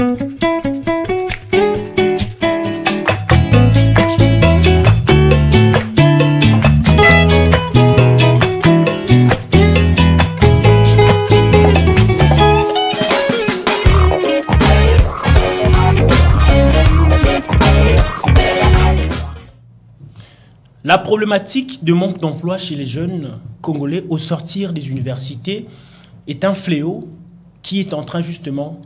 La problématique de manque d'emploi chez les jeunes Congolais au sortir des universités est un fléau qui est en train justement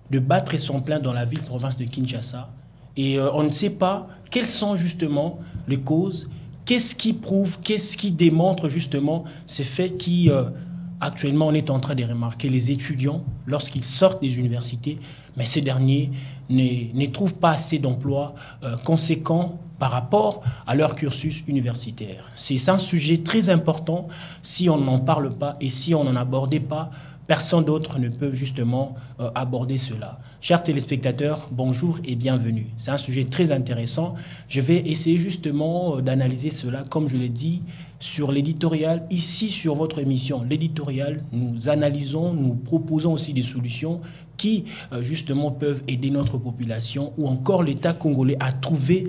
de battre son plein dans la ville-province de Kinshasa. Et on ne sait pas quelles sont justement les causes, qu'est-ce qui prouve, qu'est-ce qui démontre justement ces faits qui, actuellement, on est en train de remarquer. Les étudiants, lorsqu'ils sortent des universités, mais ces derniers ne trouvent pas assez d'emplois conséquents par rapport à leur cursus universitaire. C'est un sujet très important. Si on n'en parle pas et si on n'en abordait pas, personne d'autre ne peut justement aborder cela. Chers téléspectateurs, bonjour et bienvenue. C'est un sujet très intéressant. Je vais essayer justement d'analyser cela, comme je l'ai dit, sur l'éditorial. Ici, sur votre émission, l'éditorial, nous analysons, nous proposons aussi des solutions qui, justement, peuvent aider notre population ou encore l'État congolais à trouver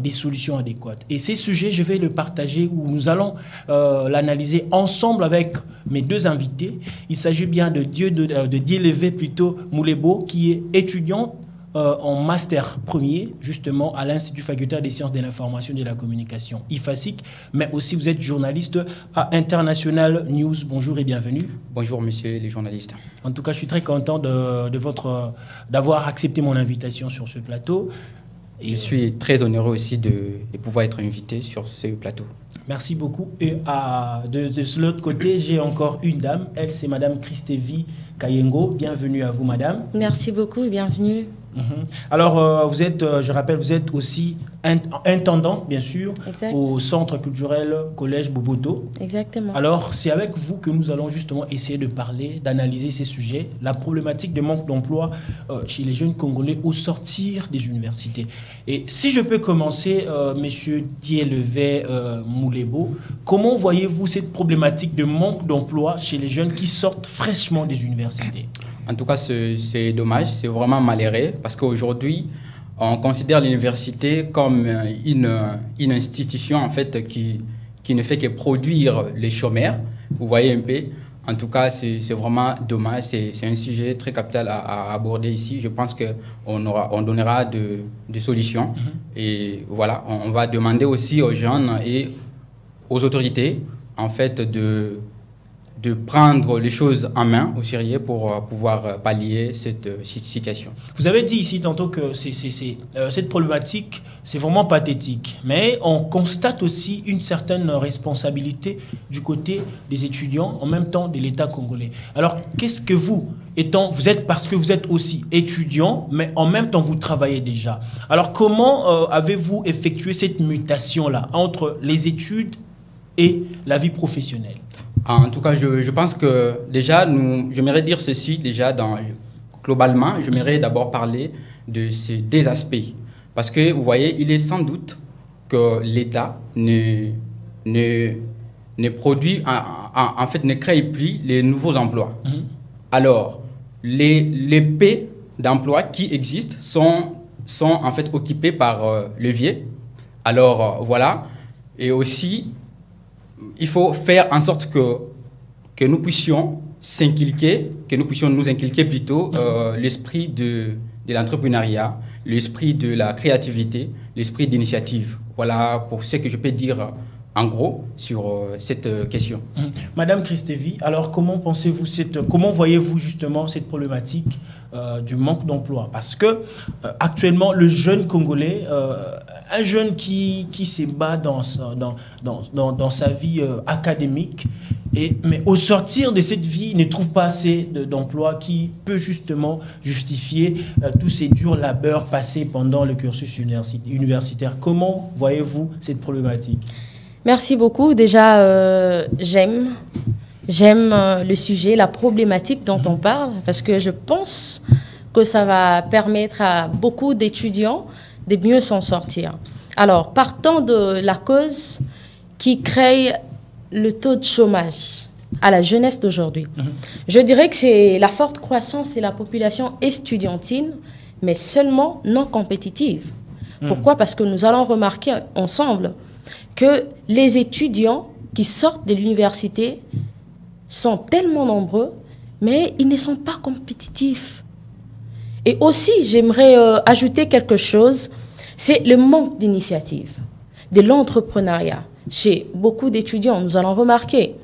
des solutions adéquates. Et ces sujets, je vais le partager ou nous allons l'analyser ensemble avec mes deux invités. Il s'agit bien de Dielevé plutôt Moulebo, qui est étudiant en master premier, justement, à l'Institut facultaire des sciences de l'information et de la communication, IFASIC, mais aussi vous êtes journaliste à International News. Bonjour et bienvenue. Bonjour, monsieur les journalistes. En tout cas, je suis très content d'avoir accepté mon invitation sur ce plateau. Et je suis très honoré aussi de pouvoir être invité sur ce plateau. Merci beaucoup. Et de l'autre côté, j'ai encore une dame. Elle, c'est Madame Christévi Kayengo. Bienvenue à vous, Madame. Merci beaucoup et bienvenue. Alors, vous êtes, je rappelle, vous êtes aussi intendante, bien sûr, exact, au Centre culturel Collège Boboto. Exactement. Alors, c'est avec vous que nous allons justement essayer de parler, d'analyser ces sujets, la problématique de manque d'emploi chez les jeunes Congolais au sortir des universités. Et si je peux commencer, Monsieur Dielevé Moulebo, comment voyez-vous cette problématique de manque d'emploi chez les jeunes qui sortent fraîchement des universités? En tout cas, c'est dommage, c'est vraiment malheureux parce qu'aujourd'hui, on considère l'université comme une institution en fait qui ne fait que produire les chômeurs. Vous voyez un peu. En tout cas, c'est vraiment dommage. C'est un sujet très capital à aborder ici. Je pense qu'on donnera des solutions. Et voilà, on va demander aussi aux jeunes et aux autorités en fait de prendre les choses en main au sérieux pour pouvoir pallier cette situation. Vous avez dit ici tantôt que cette problématique, c'est vraiment pathétique. Mais on constate aussi une certaine responsabilité du côté des étudiants, en même temps de l'État congolais. Alors, qu'est-ce que vous êtes parce que vous êtes aussi étudiant, mais en même temps, vous travaillez déjà. Alors, comment avez-vous effectué cette mutation-là entre les études et la vie professionnelle? En tout cas, je pense que déjà, j'aimerais dire ceci, déjà, globalement, j'aimerais d'abord parler de ces deux aspects. Parce que, vous voyez, il est sans doute que l'État ne produit, en fait, ne crée plus les nouveaux emplois. Alors, les P d'emplois qui existent sont en fait occupés par levier. Alors, voilà. Et aussi, il faut faire en sorte que nous puissions nous inculquer plutôt l'esprit de l'entrepreneuriat, l'esprit de la créativité, l'esprit d'initiative. Voilà pour ce que je peux dire en gros sur cette question. Madame Christévi, alors comment voyez-vous justement cette problématique du manque d'emploi? Parce que actuellement, le jeune Congolais, un jeune qui se bat dans sa vie académique, mais au sortir de cette vie, il ne trouve pas assez d'emploi qui peut justement justifier tous ces durs labeurs passés pendant le cursus universitaire. Comment voyez-vous cette problématique? Merci beaucoup. Déjà, j'aime le sujet, la problématique dont on parle, parce que je pense que ça va permettre à beaucoup d'étudiants de mieux s'en sortir. Alors, partant de la cause qui crée le taux de chômage à la jeunesse d'aujourd'hui. Je dirais que c'est la forte croissance de la population estudiantine, mais seulement non compétitive. Pourquoi? Parce que nous allons remarquer ensemble que les étudiants qui sortent de l'université sont tellement nombreux, mais ils ne sont pas compétitifs. Et aussi, j'aimerais ajouter quelque chose, c'est le manque d'initiative, de l'entrepreneuriat. Chez beaucoup d'étudiants, nous allons remarquer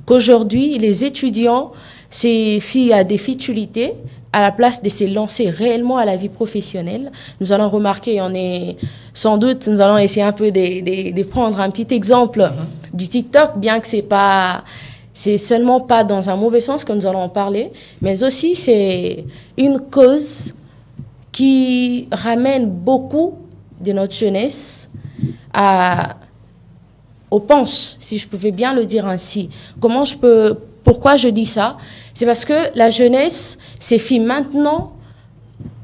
qu'aujourd'hui, les étudiants se fient à des futilités à la place de se lancer réellement à la vie professionnelle. Nous allons remarquer, sans doute, nous allons essayer un peu de prendre un petit exemple du TikTok, bien que c'est seulement pas dans un mauvais sens que nous allons en parler, mais aussi c'est une cause qui ramène beaucoup de notre jeunesse au punch, si je pouvais bien le dire ainsi. Pourquoi je dis ça? C'est parce que la jeunesse se fie maintenant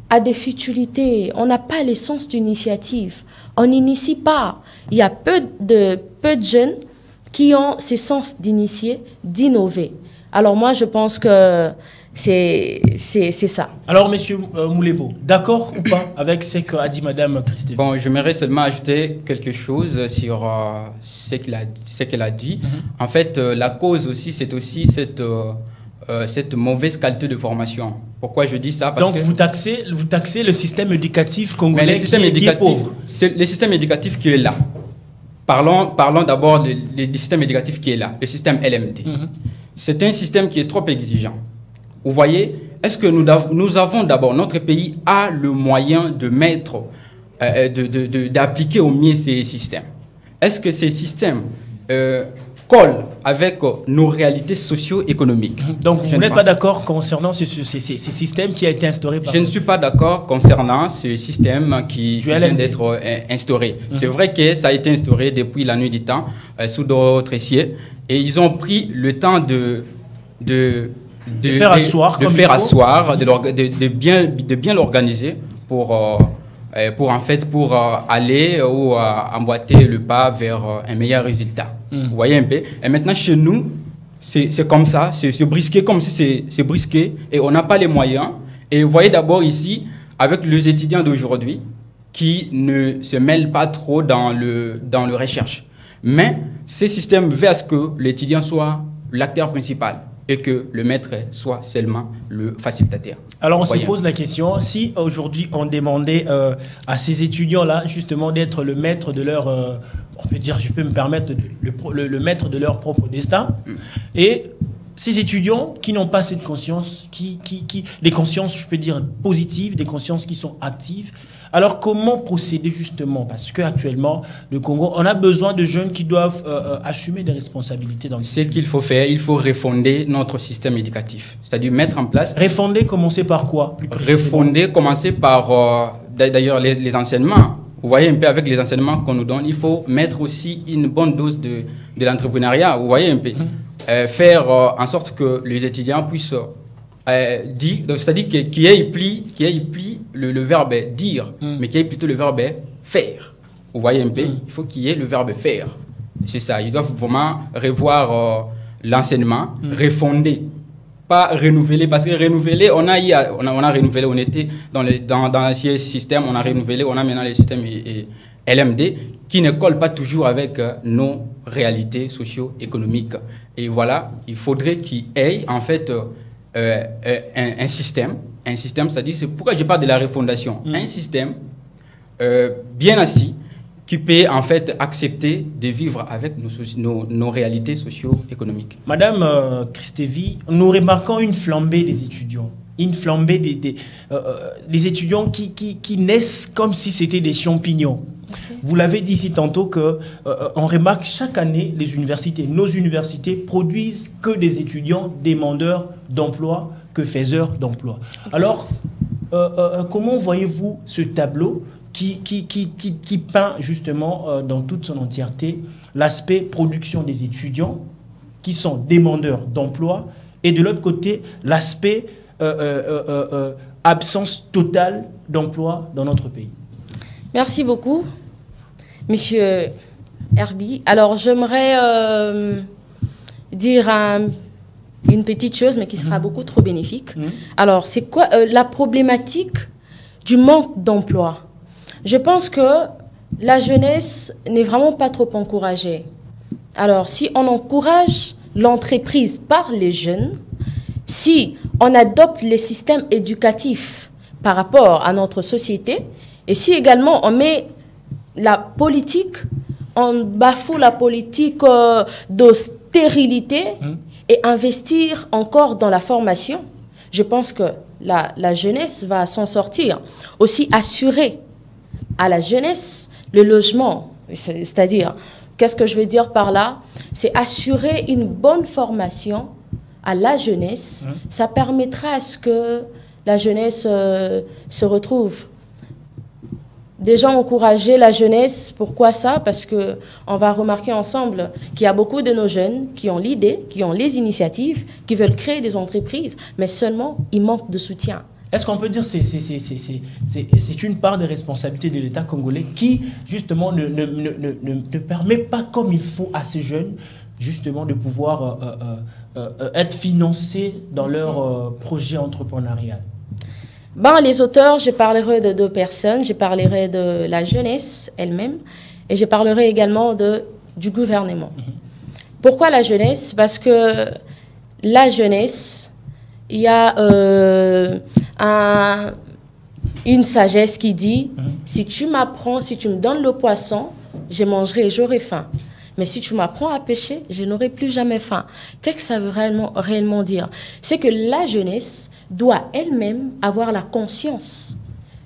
à des futilités. On n'a pas le sens d'initiative. On n'initie pas. Il y a peu de jeunes qui ont ce sens d'initier, d'innover. Alors moi, je pense que c'est ça. Alors, monsieur Moulebo, d'accord ou pas avec ce qu'a dit madame Christine? Bon, j'aimerais seulement ajouter quelque chose sur ce qu'elle a dit. En fait, la cause aussi, c'est aussi cette mauvaise qualité de formation. Pourquoi je dis ça? Parce Donc, vous taxez le système éducatif congolais le système qui est pauvre. C'est le système éducatif qui est là. Parlons d'abord du système éducatif qui est là, le système LMD. C'est un système qui est trop exigeant. Vous voyez, est-ce que nous avons d'abord, notre pays a le moyen de mettre, d'appliquer au mieux ces systèmes? Est-ce que ces systèmes collent avec nos réalités socio-économiques? Donc, vous n'êtes pas d'accord concernant ce système qui a été instauré par... Je ne suis pas d'accord concernant ce système qui vient d'être instauré. C'est vrai que ça a été instauré depuis la nuit du temps, sous d'autres essiers, et ils ont pris le temps de faire asseoir, de bien l'organiser pour aller ou emboîter le pas vers un meilleur résultat. Vous voyez un peu? Et maintenant, chez nous, c'est comme ça, c'est brisqué, comme si c'est brisqué, et on n'a pas les moyens. Et vous voyez d'abord ici, avec les étudiants d'aujourd'hui, qui ne se mêlent pas trop dans le recherche. Mais ce système veut à ce que l'étudiant soit l'acteur principal et que le maître soit seulement le facilitateur. Alors on se pose la question, si aujourd'hui on demandait à ces étudiants-là justement d'être le maître de leur, on peut dire, je peux me permettre, le maître de leur propre destin, et ces étudiants qui n'ont pas cette conscience, des consciences, je peux dire, positives, des consciences qui sont actives, alors comment procéder justement? Parce qu'actuellement, le Congo, on a besoin de jeunes qui doivent assumer des responsabilités dans le système. Ce qu'il faut faire, il faut refonder notre système éducatif. C'est-à-dire mettre en place... Refonder, commencer par quoi? Refonder, commencer par, d'ailleurs, les enseignements. Vous voyez un peu avec les enseignements qu'on nous donne, il faut mettre aussi une bonne dose de l'entrepreneuriat. Vous voyez un peu. Faire en sorte que les étudiants puissent dire, c'est-à-dire qu'il y ait pris le verbe dire, mais qu'il y ait plutôt le verbe faire. Vous voyez un peu, il faut qu'il y ait le verbe faire. C'est ça, ils doivent vraiment revoir l'enseignement, refonder, pas renouveler, parce que renouveler, on a renouvelé, on était dans l'ancien système, on a renouvelé, on a maintenant le système LMD qui ne colle pas toujours avec nos réalités socio-économiques. Et voilà, il faudrait qu'il y ait en fait un système, c'est-à-dire, c'est pourquoi je parle de la refondation, un système bien assis qui peut en fait accepter de vivre avec nos réalités socio-économiques. Madame Christevi, nous remarquons une flambée des étudiants. Une flambée des étudiants qui naissent comme si c'était des champignons. Okay. Vous l'avez dit ici tantôt qu'on remarque chaque année nos universités produisent que des étudiants demandeurs d'emploi que faiseurs d'emploi. Okay. Alors, comment voyez-vous ce tableau qui peint justement dans toute son entièreté l'aspect production des étudiants qui sont demandeurs d'emploi et de l'autre côté l'aspect absence totale d'emploi dans notre pays? Merci beaucoup, Monsieur Herbie. Alors, j'aimerais dire un une petite chose, mais qui sera beaucoup trop bénéfique. Alors, c'est quoi la problématique du manque d'emploi? Je pense que la jeunesse n'est vraiment pas trop encouragée. Alors, si on encourage l'entreprise par les jeunes, si on adopte les systèmes éducatifs par rapport à notre société, et si également on met la politique, on bafoue la politique d'austérité et investir encore dans la formation, je pense que la jeunesse va s'en sortir. Aussi assurer à la jeunesse le logement, c'est-à-dire, qu'est-ce que je veux dire par là? C'est assurer une bonne formation à la jeunesse. Ça permettra à ce que la jeunesse se retrouve. Déjà encourager la jeunesse, pourquoi ça? Parce qu'on va remarquer ensemble qu'il y a beaucoup de nos jeunes qui ont l'idée, qui ont les initiatives, qui veulent créer des entreprises, mais seulement il manque de soutien. Est-ce qu'on peut dire que c'est une part des responsabilités de l'État congolais qui, justement, ne permet pas comme il faut à ces jeunes, justement, de pouvoir être financés dans leur projet entrepreneurial? Ben, les auteurs, je parlerai de deux personnes. Je parlerai de la jeunesse elle-même et je parlerai également du gouvernement. Pourquoi la jeunesse? Parce que la jeunesse, il y a une sagesse qui dit si tu m'apprends, si tu me donnes le poisson, je mangerai et j'aurai faim. Mais si tu m'apprends à pêcher, je n'aurai plus jamais faim. Qu'est-ce que ça veut réellement dire? C'est que la jeunesse doit elle-même avoir la conscience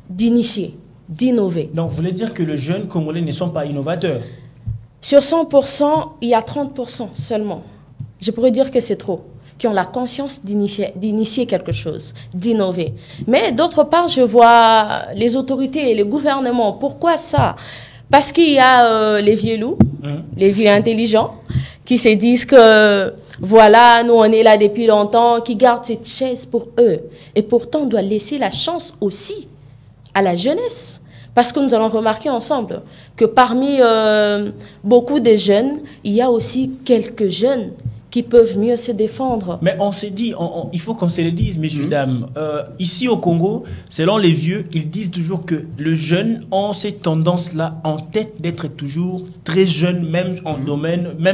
d'initier, d'innover. Donc, vous voulez dire que les jeunes Congolais ne sont pas innovateurs? Sur 100%, il y a 30% seulement. Je pourrais dire que c'est trop. Qui ont la conscience d'initier quelque chose, d'innover. Mais d'autre part, je vois les autorités et les gouvernements. Pourquoi ça? Parce qu'il y a les vieux loups, les vieux intelligents, qui se disent que, voilà, nous on est là depuis longtemps, qui gardent cette chaise pour eux. Et pourtant, on doit laisser la chance aussi à la jeunesse. Parce que nous allons remarquer ensemble que parmi beaucoup de jeunes, il y a aussi quelques jeunes qui peuvent mieux se défendre. Mais on s'est dit, il faut qu'on se le dise, messieurs, dames. Ici au Congo, selon les vieux, ils disent toujours que le jeune ont cette tendance-là en tête d'être toujours très jeune, même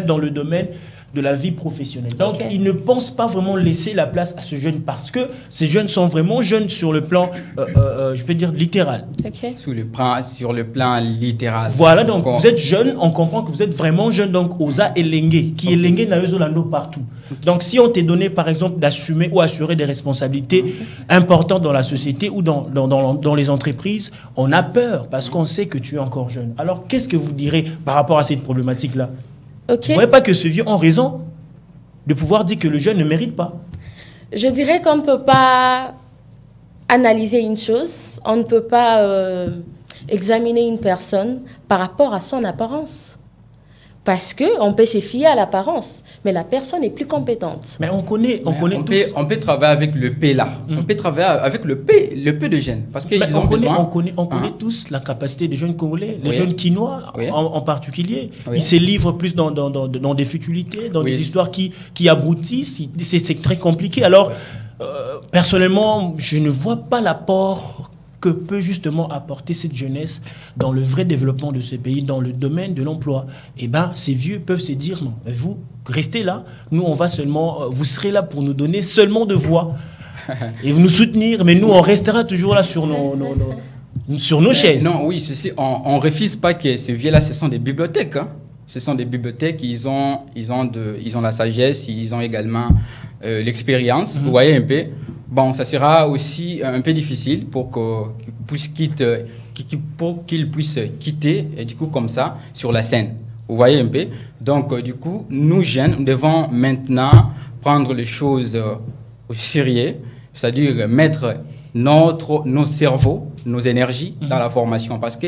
dans le domaine de la vie professionnelle. Donc, ils ne pensent pas vraiment laisser la place à ce jeune parce que ces jeunes sont vraiment jeunes sur le plan, je peux dire, littéral. Sur le plan littéral. Voilà, donc vous êtes jeune, on comprend que vous êtes vraiment jeune, donc osa elengue, qui elengue na yozolando partout. Donc, si on t'est donné, par exemple, d'assumer ou assurer des responsabilités importantes dans la société ou dans les entreprises, on a peur parce qu'on sait que tu es encore jeune. Alors, qu'est-ce que vous direz par rapport à cette problématique-là? Vous ne voyez pas que ceux vieux ont raison de pouvoir dire que le jeune ne mérite pas? Je dirais qu'on ne peut pas analyser une chose, on ne peut pas examiner une personne par rapport à son apparence. Parce qu'on peut se fier à l'apparence, mais la personne est plus compétente. Mais on connaît tous. On peut travailler avec le P là. On peut travailler avec le P de jeunes. Parce qu'ils ont besoin. On connaît tous la capacité des jeunes Congolais, les jeunes Quinois en particulier. Oui. Ils se livrent plus dans des futilités, dans des histoires qui aboutissent. C'est très compliqué. Alors, personnellement, je ne vois pas l'apport que peut justement apporter cette jeunesse dans le vrai développement de ce pays, dans le domaine de l'emploi. Eh bien, ces vieux peuvent se dire, non, vous, restez là, nous, on va seulement, vous serez là pour nous donner seulement de voix et nous soutenir, mais nous, on restera toujours là sur nos chaises. Non, oui, on ne refuse pas que ces vieux-là, ce sont des bibliothèques. Hein. Ce sont des bibliothèques, ils ont la sagesse, ils ont également l'expérience, vous voyez un peu. Bon, ça sera aussi un peu difficile pour qu'ils puissent quitter, et du coup, comme ça, sur la scène. Vous voyez un peu. Donc, du coup, nous, jeunes, nous devons maintenant prendre les choses au sérieux, c'est-à-dire mettre nos cerveaux, nos énergies dans la formation. Parce que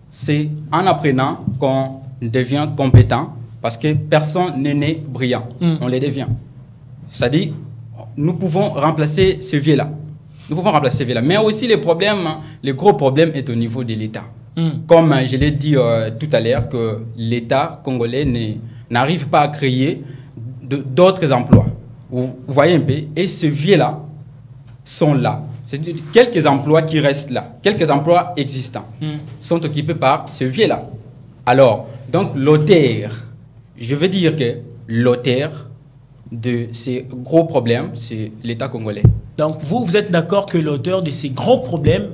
c'est en apprenant qu'on devient compétent, parce que personne n'est né brillant. On les devient. C'est-à-dire, nous pouvons remplacer ce vieux-là. Mais aussi, le gros problème est au niveau de l'État. Comme je l'ai dit tout à l'heure, que l'État congolais n'arrive pas à créer d'autres emplois. Vous voyez un peu, et ce vieux-là sont là. C'est quelques emplois qui restent là, quelques emplois existants sont occupés par ce vieux-là. Alors, donc l'auteur, je veux dire que l'auteur de ces gros problèmes, c'est l'État congolais. Donc vous êtes d'accord que l'auteur de ces grands problèmes,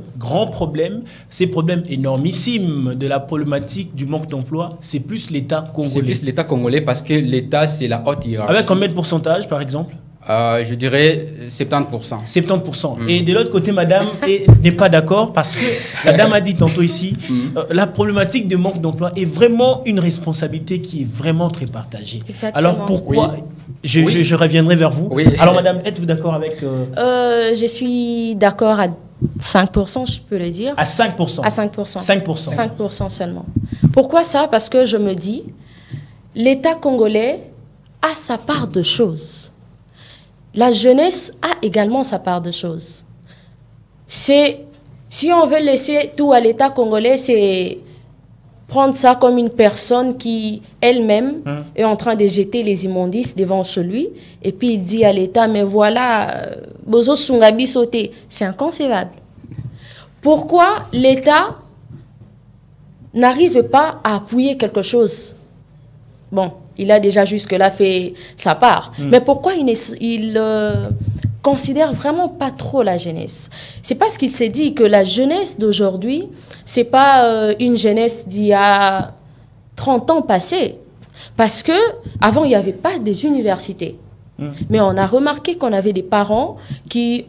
ces problèmes énormissimes de la problématique du manque d'emploi, c'est plus l'État congolais. C'est plus l'État congolais parce que l'État, c'est la haute hiérarchie. Avec combien de pourcentage, par exemple? Je dirais 70%. 70%. Et de l'autre côté, madame n'est pas d'accord parce que la dame a dit tantôt ici, la problématique de manque d'emploi est vraiment une responsabilité qui est vraiment très partagée. Exactement. Alors pourquoi je reviendrai vers vous. Oui. Alors madame, êtes-vous d'accord avec... Je suis d'accord à 5%, je peux le dire. À 5%. À 5%. 5%. 5% seulement. Pourquoi ça? Parce que je me dis, l'État congolais a sa part de choses. La jeunesse a également sa part de choses. Si on veut laisser tout à l'État congolais, c'est prendre ça comme une personne qui, elle-même, est en train de jeter les immondices devant chez lui. Et puis il dit à l'État, mais voilà, Bozo Sungabi sauté. C'est inconcevable. Pourquoi l'État n'arrive pas à appuyer quelque chose? Bon, il a déjà jusque-là fait sa part. Mais pourquoi il considère vraiment pas trop la jeunesse? C'est parce qu'il s'est dit que la jeunesse d'aujourd'hui, c'est pas une jeunesse d'il y a 30 ans passés. Parce que avant il n'y avait pas des universités. Mais on a remarqué qu'on avait des parents qui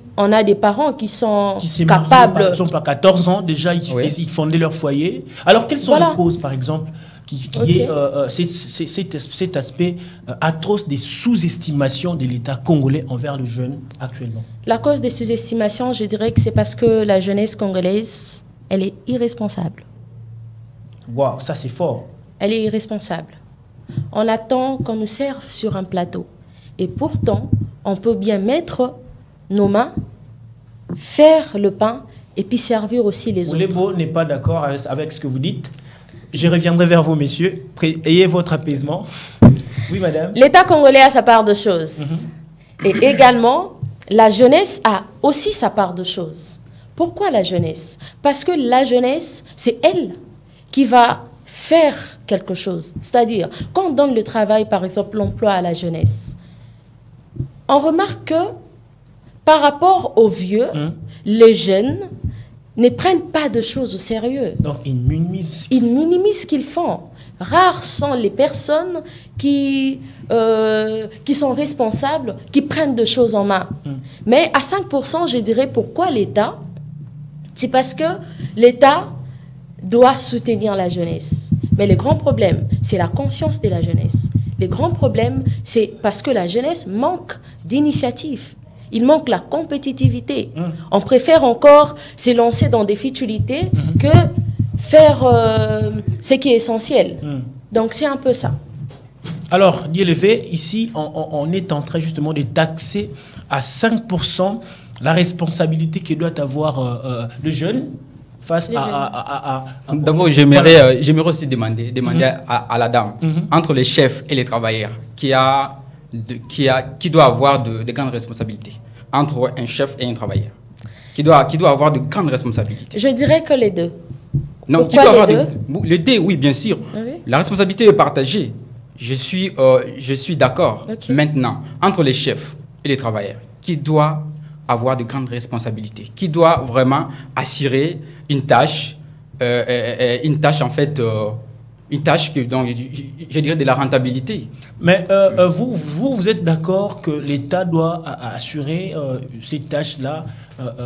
sont capables. Par exemple, à 14 ans, déjà, ils fondaient leur foyer. Alors, quelles sont les causes, par exemple, qui est cet aspect atroce des sous-estimations de l'État congolais envers le jeune actuellement? La cause des sous-estimations, je dirais que c'est parce que la jeunesse congolaise, elle est irresponsable. Waouh, ça c'est fort. Elle est irresponsable. On attend qu'on nous serve sur un plateau. Et pourtant, on peut bien mettre nos mains, faire le pain et puis servir aussi les autres. Oulebo n'est pas d'accord avec ce que vous dites. Je reviendrai vers vous, messieurs. Ayez votre apaisement. Oui, madame. L'État congolais a sa part de choses. Et également, la jeunesse a aussi sa part de choses. Pourquoi la jeunesse? Parce que la jeunesse, c'est elle qui va faire quelque chose. C'est-à-dire, quand on donne le travail, par exemple, l'emploi à la jeunesse, on remarque que par rapport aux vieux, les jeunes ne prennent pas de choses au sérieux. Donc, ils minimisent. Ils minimisent ce qu'ils font. Rares sont les personnes qui sont responsables, qui prennent de choses en main. Mais à 5%, je dirais pourquoi l'État? C'est parce que l'État doit soutenir la jeunesse. Mais le grand problème, c'est la conscience de la jeunesse. Le grand problème, c'est parce que la jeunesse manque d'initiative. Il manque la compétitivité. On préfère encore se lancer dans des futilités que faire ce qui est essentiel. Donc, c'est un peu ça. Alors, Diélevé, ici, on est en train justement de taxer à 5% la responsabilité que doit avoir le jeune face à D'abord, j'aimerais aussi demander à la dame, entre les chefs et les travailleurs, qui doit avoir de grandes responsabilités, entre un chef et un travailleur, qui doit avoir de grandes responsabilités. Je dirais que les deux. Non, pourquoi qui doit avoir les les deux, oui, bien sûr. Oui. La responsabilité est partagée. Je suis d'accord. Okay. Maintenant, entre les chefs et les travailleurs, qui doit avoir de grandes responsabilités, qui doit vraiment assurer une tâche en fait, une tâche que, donc, je dirais de la rentabilité. Mais vous êtes d'accord que l'État doit assurer ces tâches-là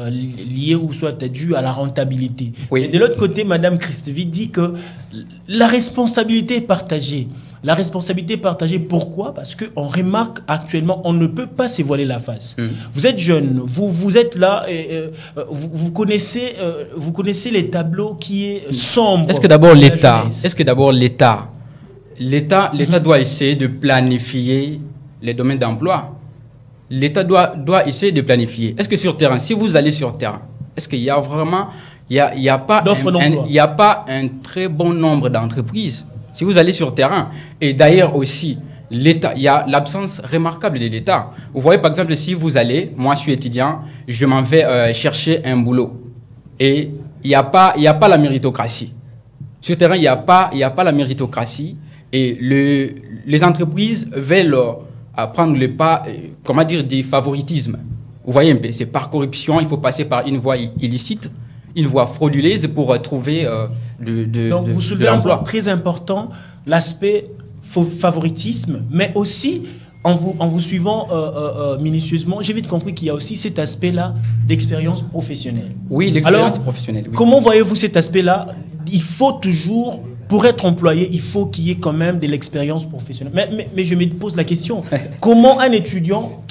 liées ou soit dues à la rentabilité. Oui. Et de l'autre côté, Madame Christevi dit que la responsabilité est partagée. La responsabilité est partagée, pourquoi? Parce qu'on remarque actuellement, on ne peut pas se voiler la face. Vous êtes jeune, vous êtes là, et, vous connaissez les tableaux qui est sombre. Est-ce que d'abord l'État doit essayer de planifier les domaines d'emploi? L'État doit essayer de planifier. Est-ce que sur terrain, si vous allez sur terrain, est-ce qu'il y a vraiment, il y a pas un très bon nombre d'entreprises? Si vous allez sur terrain, et d'ailleurs aussi, l'État, il y a l'absence remarquable de l'État. Vous voyez, par exemple, si vous allez, moi je suis étudiant, je m'en vais chercher un boulot. Et il n'y a pas la méritocratie. Sur le terrain, il n'y a pas la méritocratie. Et les entreprises veulent prendre le pas, comment dire, du favoritisme. Vous voyez un peu, c'est par corruption, il faut passer par une voie illicite, une voie frauduleuse pour trouver Donc vous soulevez un point très important, l'aspect favoritisme, mais aussi, en vous suivant minutieusement, j'ai vite compris qu'il y a aussi cet aspect-là d'expérience professionnelle. Oui, l'expérience professionnelle. Oui. Comment voyez-vous cet aspect-là? Il faut toujours, pour être employé, il faut qu'il y ait quand même de l'expérience professionnelle. Mais je me pose la question, comment un étudiant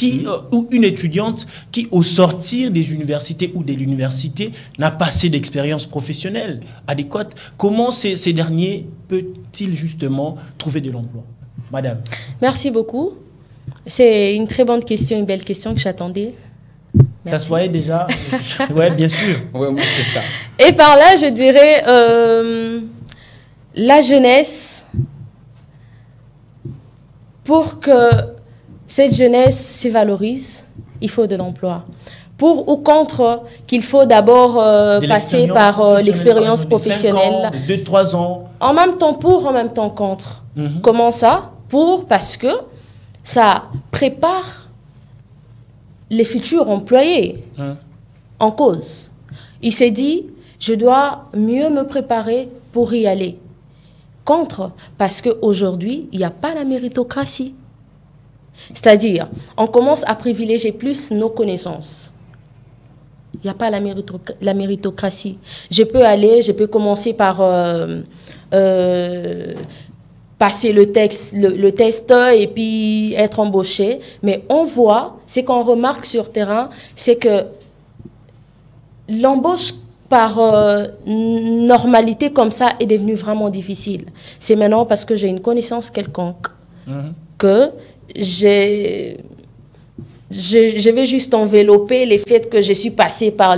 ou une étudiante qui, au sortir des universités ou de l'université, n'a pas assez d'expérience professionnelle adéquate, comment ces derniers peuvent-ils justement trouver de l'emploi? Madame. Merci beaucoup. C'est une très bonne question, une belle question que j'attendais. Ça se voyait déjà. Oui, bien sûr. Oui, c'est ça. Et par là, je dirais, la jeunesse, pour que cette jeunesse se valorise, il faut de l'emploi. Pour ou contre qu'il faut d'abord passer par l'expérience professionnelle. 2-3 ans. En même temps pour, en même temps contre. Comment ça? Parce que ça prépare les futurs employés en cause. Il s'est dit, je dois mieux me préparer pour y aller. Contre, parce qu'aujourd'hui, il n'y a pas la méritocratie. C'est-à-dire, on commence à privilégier plus nos connaissances. Il n'y a pas la méritocratie. Je peux commencer par passer le test et puis être embauché. Mais on voit, ce qu'on remarque sur terrain, c'est que l'embauche par normalité comme ça est devenue vraiment difficile. C'est maintenant parce que j'ai une connaissance quelconque que je vais juste envelopper les faits que je suis passée par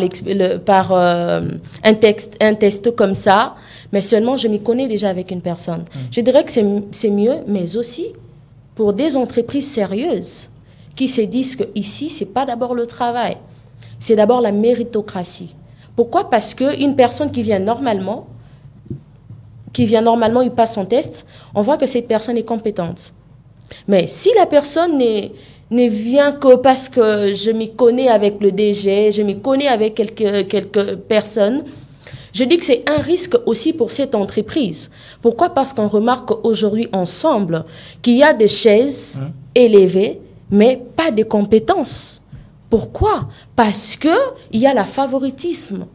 un test comme ça, mais seulement je m'y connais déjà avec une personne. Je dirais que c'est mieux, mais aussi pour des entreprises sérieuses qui se disent qu'ici, ce n'est pas d'abord le travail, c'est d'abord la méritocratie. Pourquoi? Parce qu'une personne qui vient normalement, il passe son test, on voit que cette personne est compétente. Mais si la personne ne vient que parce que je m'y connais avec le DG, je m'y connais avec quelques personnes, je dis que c'est un risque aussi pour cette entreprise. Pourquoi? Parce qu'on remarque aujourd'hui ensemble qu'il y a des chaises élevées, mais pas de compétences. Pourquoi? Parce qu'il y a le favoritisme.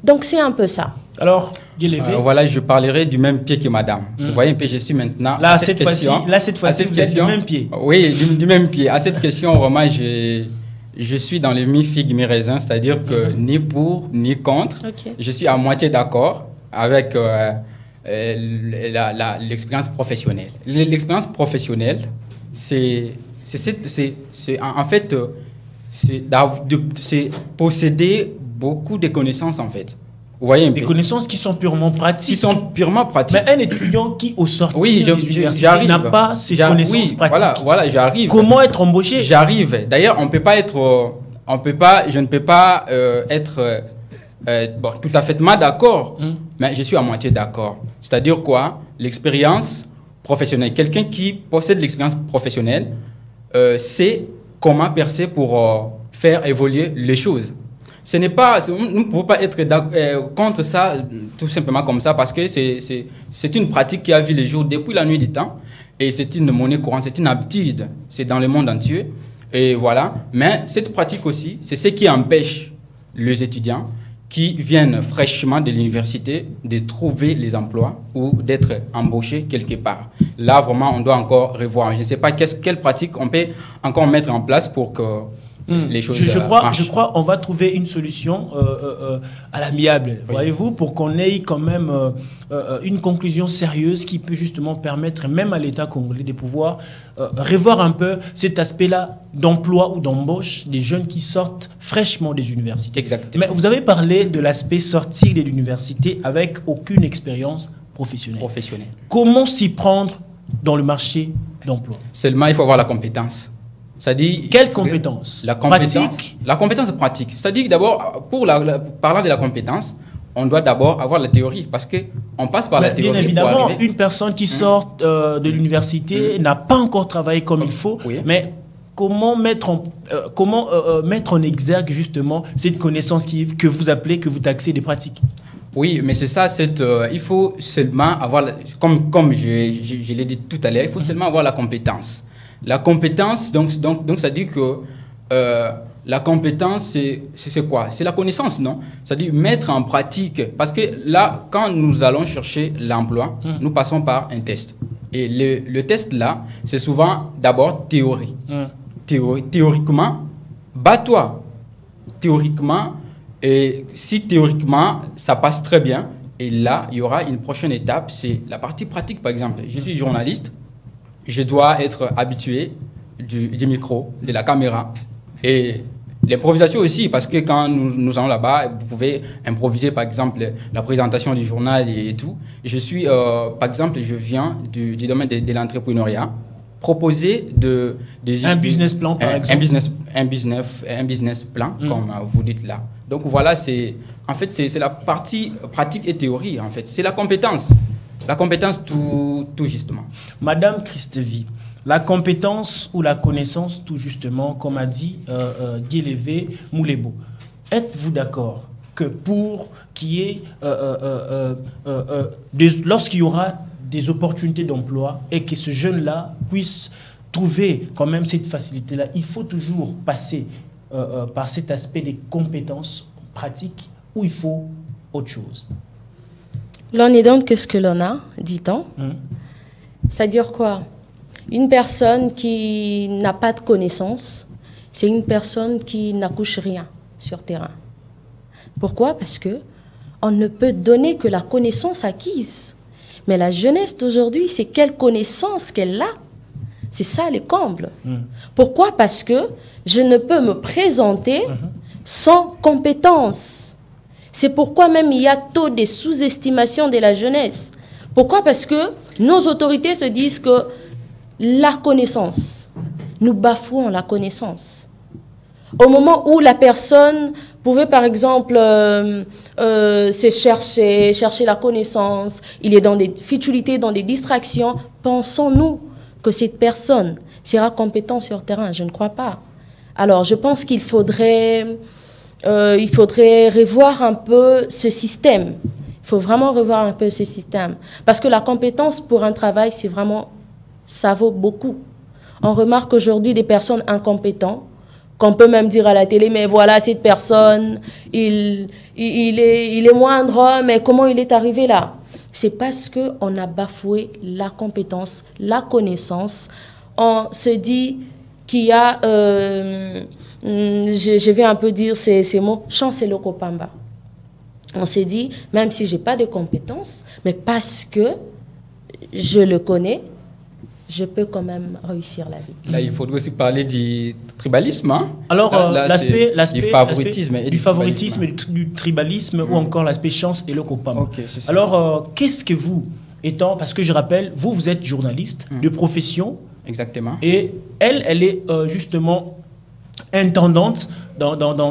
Donc, c'est un peu ça. Alors, voilà, je parlerai du même pied que madame. Vous voyez un peu, je suis maintenant... Là, cette fois-ci, vous êtes du même pied. Oui, du même pied. À cette question, vraiment, je suis dans le mi-figue, mi-raisin, c'est-à-dire que ni pour, ni contre. Okay. Je suis à moitié d'accord avec l'expérience professionnelle. L'expérience professionnelle, c'est posséder beaucoup de connaissances, en fait. Vous voyez un peu. Des connaissances qui sont purement pratiques. Mais un étudiant qui, au sortir des universités, n'a pas ces connaissances pratiques. Voilà, j'arrive. Comment être embauché? J'arrive. D'ailleurs, je ne peux pas être tout à fait d'accord, mais je suis à moitié d'accord. C'est-à-dire quoi? L'expérience professionnelle. Quelqu'un qui possède l'expérience professionnelle sait comment percer pour faire évoluer les choses. Nous ne pouvons pas être contre ça tout simplement comme ça, parce que c'est une pratique qui a vu les jours depuis la nuit du temps, et c'est une monnaie courante, c'est une habitude, c'est dans le monde entier, et voilà. Mais cette pratique aussi, c'est ce qui empêche les étudiants qui viennent fraîchement de l'université de trouver les emplois ou d'être embauchés quelque part. Là, vraiment, on doit encore revoir. Je ne sais pas quelle pratique on peut encore mettre en place pour que les choses marchent. Je crois qu'on va trouver une solution à l'amiable, voyez-vous, pour qu'on ait quand même une conclusion sérieuse qui peut justement permettre même à l'État congolais de pouvoir revoir un peu cet aspect-là d'emploi ou d'embauche des jeunes qui sortent fraîchement des universités. Exactement. Mais vous avez parlé de l'aspect sortir de l'université avec aucune expérience professionnelle. Comment s'y prendre dans le marché d'emploi? Seulement, il faut avoir la compétence. C'est-à-dire, quelle compétence? La compétence pratique? La compétence pratique. C'est-à-dire d'abord, parlant de la compétence, on doit d'abord avoir la théorie parce qu'on passe par la théorie. Bien évidemment, pour arriver. une personne qui sort de l'université n'a pas encore travaillé comme il faut, Oui. mais comment mettre en exergue justement cette connaissance que vous appelez, que vous taxez des pratiques? Oui, mais c'est ça, il faut seulement avoir, comme je l'ai dit tout à l'heure, il faut seulement avoir la compétence. La compétence, donc ça dit que la compétence, c'est quoi? C'est la connaissance, non? C'est-à-dire mettre en pratique. Parce que là, quand nous allons chercher l'emploi, nous passons par un test. Et le test là, c'est souvent d'abord théorie. Théoriquement, bats-toi. Théoriquement, et si théoriquement, ça passe très bien, et là, il y aura une prochaine étape, c'est la partie pratique, par exemple. Je suis journaliste, je dois être habitué du micro, de la caméra, et l'improvisation aussi, parce que quand nous allons là-bas, vous pouvez improviser, par exemple, la présentation du journal et tout. Je suis, par exemple, je viens du domaine de l'entrepreneuriat, proposer un business plan, par exemple. Un business plan, comme vous dites là. Donc voilà, en fait, c'est la partie pratique et théorie, en fait. C'est la compétence. La compétence tout justement. Madame Christevie, la compétence ou la connaissance tout justement, comme a dit Guélévé Moulebo. Êtes-vous d'accord que pour qu'il y ait, lorsqu'il y aura des opportunités d'emploi et que ce jeune-là puisse trouver quand même cette facilité-là, il faut toujours passer par cet aspect des compétences pratiques ou il faut autre chose? L'on ne donne que ce que l'on a, dit-on. C'est-à-dire quoi? Une personne qui n'a pas de connaissances, c'est une personne qui n'accouche rien sur terrain. Pourquoi? Parce que on ne peut donner que la connaissance acquise. Mais la jeunesse d'aujourd'hui, c'est quelle connaissance qu'elle a. C'est ça les combles. Pourquoi? Parce que je ne peux me présenter sans compétence. C'est pourquoi même il y a taux de sous-estimation de la jeunesse. Pourquoi? Parce que nos autorités se disent que la connaissance, nous bafouons la connaissance. Au moment où la personne pouvait, par exemple, se chercher la connaissance, il est dans des futilités, dans des distractions, pensons-nous que cette personne sera compétente sur le terrain? Je ne crois pas. Alors, je pense qu'il faudrait revoir un peu ce système. Il faut vraiment revoir un peu ce système. Parce que la compétence pour un travail, c'est vraiment, ça vaut beaucoup. On remarque aujourd'hui des personnes incompétentes, qu'on peut même dire à la télé, mais voilà, cette personne, il est moindre, mais comment il est arrivé là? C'est parce qu'on a bafoué la compétence, la connaissance. On se dit qu'il y a, je vais un peu dire ces mots, chance et le copamba. On s'est dit, même si je n'ai pas de compétences, mais parce que je le connais, je peux quand même réussir la vie. Là, il faudrait aussi parler du tribalisme. Hein? Alors, l'aspect du favoritisme et du tribalisme ou encore l'aspect chance et le copam. Okay, alors, qu'est-ce que vous, étant, parce que je rappelle, vous êtes journaliste de profession. Exactement. Et elle est justement intendante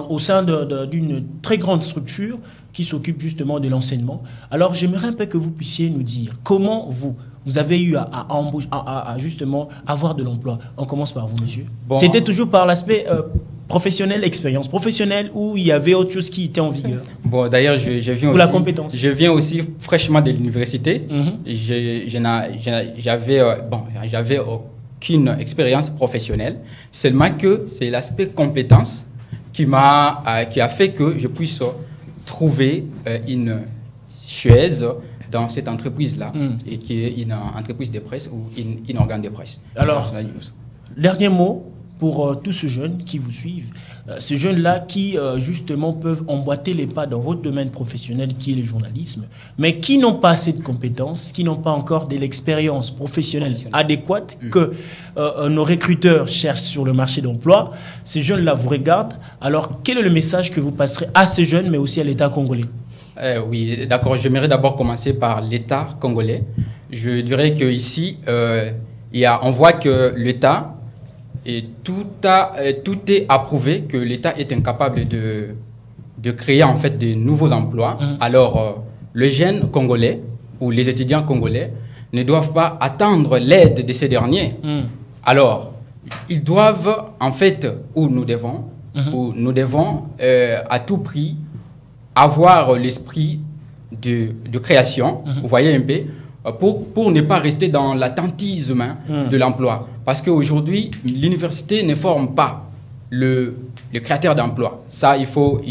au sein d'une très grande structure qui s'occupe justement de l'enseignement. Alors, j'aimerais un peu que vous puissiez nous dire comment vous avez eu à justement avoir de l'emploi. On commence par vous, monsieur. Bon. C'était toujours par l'aspect professionnel, expérience professionnelle, ou il y avait autre chose qui était en vigueur? Bon, d'ailleurs, je viens aussi... la compétence. Je viens aussi fraîchement de l'université. J'avais aucune expérience professionnelle, seulement que c'est l'aspect compétence qui a fait que je puisse trouver une chaise dans cette entreprise-là, et qui est une entreprise de presse ou un organe de presse. Alors, dernier mot pour tous ceux jeunes qui vous suivent, ces jeunes-là qui, justement, peuvent emboîter les pas dans votre domaine professionnel qui est le journalisme, mais qui n'ont pas assez de compétences, qui n'ont pas encore de l'expérience professionnelle adéquate que nos recruteurs cherchent sur le marché d'emploi. Ces jeunes-là vous regardent. Alors, quel est le message que vous passerez à ces jeunes, mais aussi à l'État congolais? Oui, d'accord. J'aimerais d'abord commencer par l'État congolais. je dirais qu'ici, on voit que l'État, tout est approuvé que l'État est incapable de créer en fait de nouveaux emplois. Alors, les jeunes congolais ou les étudiants congolais ne doivent pas attendre l'aide de ces derniers. Alors, ils doivent en fait, ou nous devons à tout prix avoir l'esprit de création, vous voyez un peu, pour ne pas rester dans l'attentisme de l'emploi. Parce qu'aujourd'hui, l'université ne forme pas le créateur d'emplois. Ça, il faut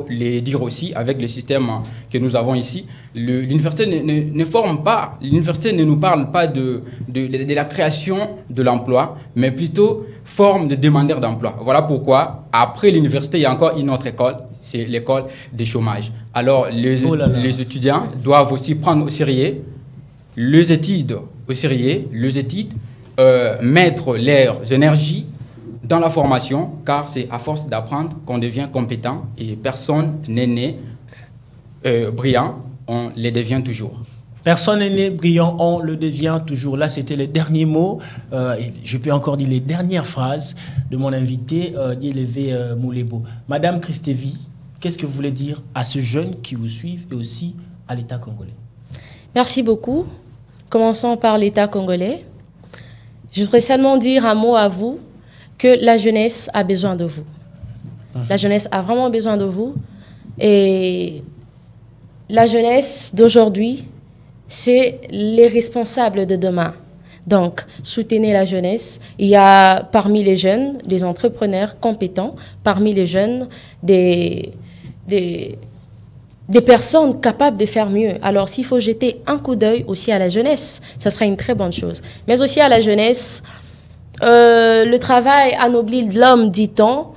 le dire aussi avec le système que nous avons ici. L'université ne forme pas, l'université ne nous parle pas de la création de l'emploi, mais plutôt forme de demandeurs d'emploi. Voilà pourquoi, après l'université, il y a encore une autre école, c'est l'école des chômages. Alors, les étudiants doivent aussi prendre au sérieux les études, mettre leurs énergies dans la formation, car c'est à force d'apprendre qu'on devient compétent et personne n'est né brillant, on les devient toujours. Personne n'est né brillant, on le devient toujours. Là, c'était les derniers mots, et je peux encore dire les dernières phrases de mon invité, Dielevé Moulebo. Madame Christevi, qu'est-ce que vous voulez dire à ce jeune qui vous suivent et aussi à l'État congolais? Merci beaucoup. Commençons par l'État congolais. Je voudrais seulement dire un mot à vous, que la jeunesse a besoin de vous. La jeunesse a vraiment besoin de vous. Et la jeunesse d'aujourd'hui, c'est les responsables de demain. Donc, soutenez la jeunesse. Il y a parmi les jeunes des entrepreneurs compétents, parmi les jeunes des personnes capables de faire mieux. Alors, s'il faut jeter un coup d'œil aussi à la jeunesse, ça sera une très bonne chose. Mais aussi à la jeunesse, le travail anoblit l'homme, dit-on.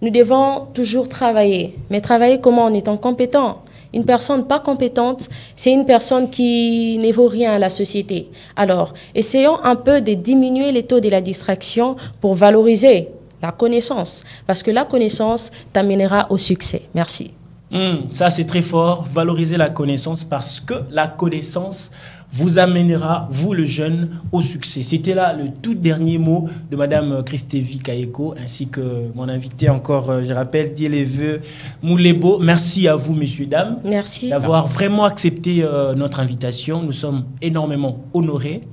Nous devons toujours travailler. Mais travailler comment? En étant compétent. Une personne pas compétente, c'est une personne qui ne vaut rien à la société. Alors, essayons un peu de diminuer les taux de la distraction pour valoriser la connaissance. Parce que la connaissance t'amènera au succès. Merci. Ça, c'est très fort. Valoriser la connaissance parce que la connaissance vous amènera, vous le jeune, au succès. C'était là le tout dernier mot de Madame Christevi Kayeko, ainsi que mon invité encore, je rappelle, Dielevé Moulebo. Merci à vous, messieurs, dames. Merci. D'avoir vraiment accepté notre invitation. Nous sommes énormément honorés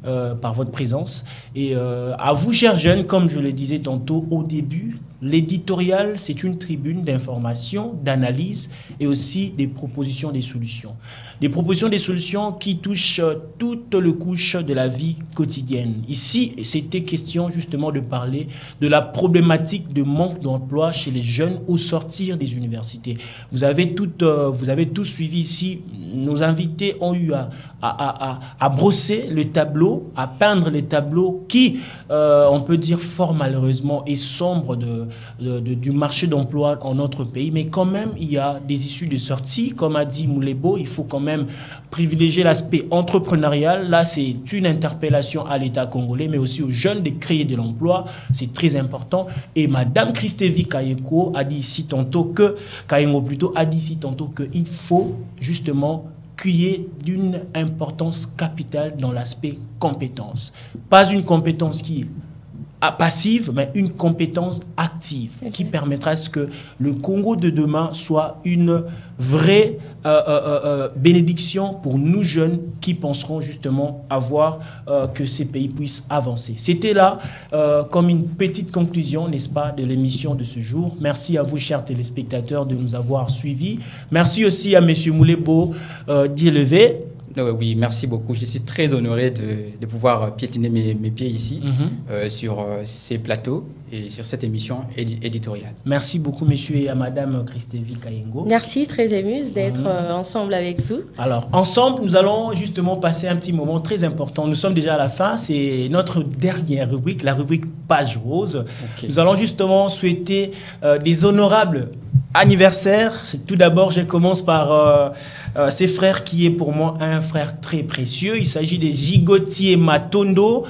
par votre présence. Et à vous, chers jeunes, comme je le disais tantôt au début, l'éditorial, c'est une tribune d'information, d'analyse et aussi des propositions, des solutions. Des propositions, des solutions qui touchent toutes les couches de la vie quotidienne. Ici, c'était question justement de parler de la problématique de manque d'emploi chez les jeunes au sortir des universités. Vous avez tous suivi ici. Nos invités ont eu à brosser le tableau, à peindre les tableaux qui, on peut dire fort malheureusement, est sombre du marché d'emploi en notre pays. Mais quand même, il y a des issues de sortie. Comme a dit Moulebo, il faut quand même privilégier l'aspect entrepreneurial. Là, c'est une interpellation à l'État congolais, mais aussi aux jeunes de créer de l'emploi. C'est très important. Et Madame Christevi Kayeko a dit ici tantôt qu'il faut justement qu'il d'une importance capitale dans l'aspect compétence. Pas une compétence qui est passive, mais une compétence active qui permettra à ce que le Congo de demain soit une vraie bénédiction pour nous jeunes qui penseront justement avoir que ces pays puissent avancer. C'était là comme une petite conclusion, n'est-ce pas, de l'émission de ce jour. Merci à vous, chers téléspectateurs, de nous avoir suivis. Merci aussi à M. Moulebo Dielevé. Oui, merci beaucoup. Je suis très honoré de pouvoir piétiner mes pieds ici sur ces plateaux et sur cette émission éditoriale. Merci beaucoup, monsieur, et à Madame Christevi Kayeko. Merci, très émuse d'être ensemble avec vous. Alors, ensemble, nous allons justement passer un petit moment très important. Nous sommes déjà à la fin. C'est notre dernière rubrique, la rubrique Page Rose. Okay. Nous allons justement souhaiter des honorables anniversaires. Tout d'abord, je commence par ces frères qui est pour moi un frère très précieux. Il s'agit de Gigotier Matondo.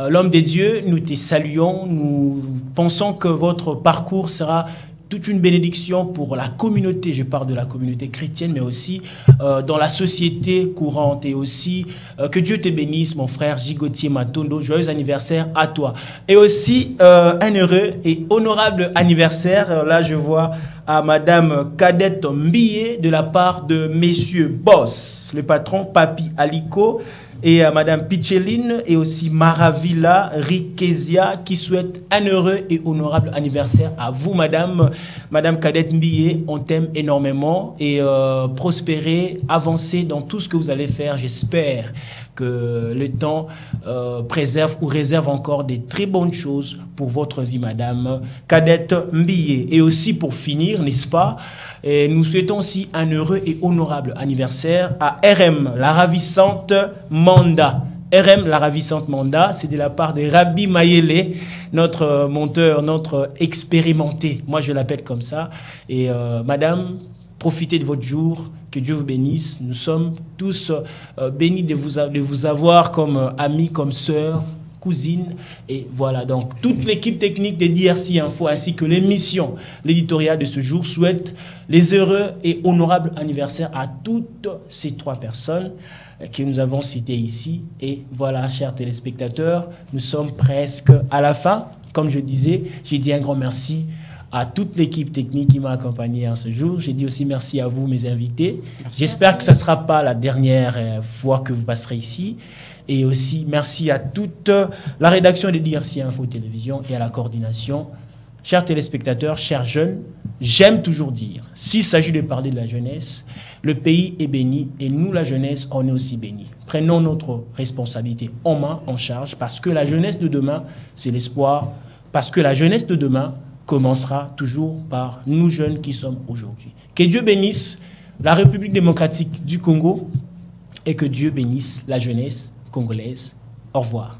L'homme des dieux, nous te saluons. Nous pensons que votre parcours sera toute une bénédiction pour la communauté, je parle de la communauté chrétienne, mais aussi dans la société courante. Et aussi, que Dieu te bénisse, mon frère Gigotier Matondo. Joyeux anniversaire à toi. Et aussi, un heureux et honorable anniversaire. Là, je vois à Madame Kadette Mbie de la part de Messieurs Boss, le patron Papi Aliko, et à Madame Picheline et aussi Maravilla Rikezia qui souhaite un heureux et honorable anniversaire à vous, Madame Kadette Mbie. On t'aime énormément et prospérez, avancez dans tout ce que vous allez faire. J'espère que le temps préserve ou réserve encore des très bonnes choses pour votre vie, Madame Kadette Mbie. Et aussi pour finir, n'est-ce pas, et nous souhaitons aussi un heureux et honorable anniversaire à RM, la ravissante Manda. RM, la ravissante Manda, c'est de la part de Rabbi Mayele, notre monteur, notre expérimenté. Moi, je l'appelle comme ça. Et madame, profitez de votre jour. Que Dieu vous bénisse. Nous sommes tous bénis de vous avoir comme amis, comme sœurs, cousines. Et voilà, donc toute l'équipe technique de DRC Info ainsi que l'émission, l'éditorial de ce jour souhaite les heureux et honorables anniversaires à toutes ces 3 personnes que nous avons citées ici. Et voilà, chers téléspectateurs, nous sommes presque à la fin. Comme je disais, j'ai dit un grand merci à toute l'équipe technique qui m'a accompagné en ce jour. J'ai dit aussi merci à vous, mes invités. J'espère que ce ne sera pas la dernière fois que vous passerez ici. Et aussi, merci à toute la rédaction de DRC Info Télévision et à la coordination. Chers téléspectateurs, chers jeunes, j'aime toujours dire, s'il s'agit de parler de la jeunesse, le pays est béni et nous, la jeunesse, on est aussi bénis. Prenons notre responsabilité en main, en charge, parce que la jeunesse de demain, c'est l'espoir. Parce que la jeunesse de demain commencera toujours par nous jeunes qui sommes aujourd'hui. Que Dieu bénisse la République démocratique du Congo et que Dieu bénisse la jeunesse congolaise. Au revoir.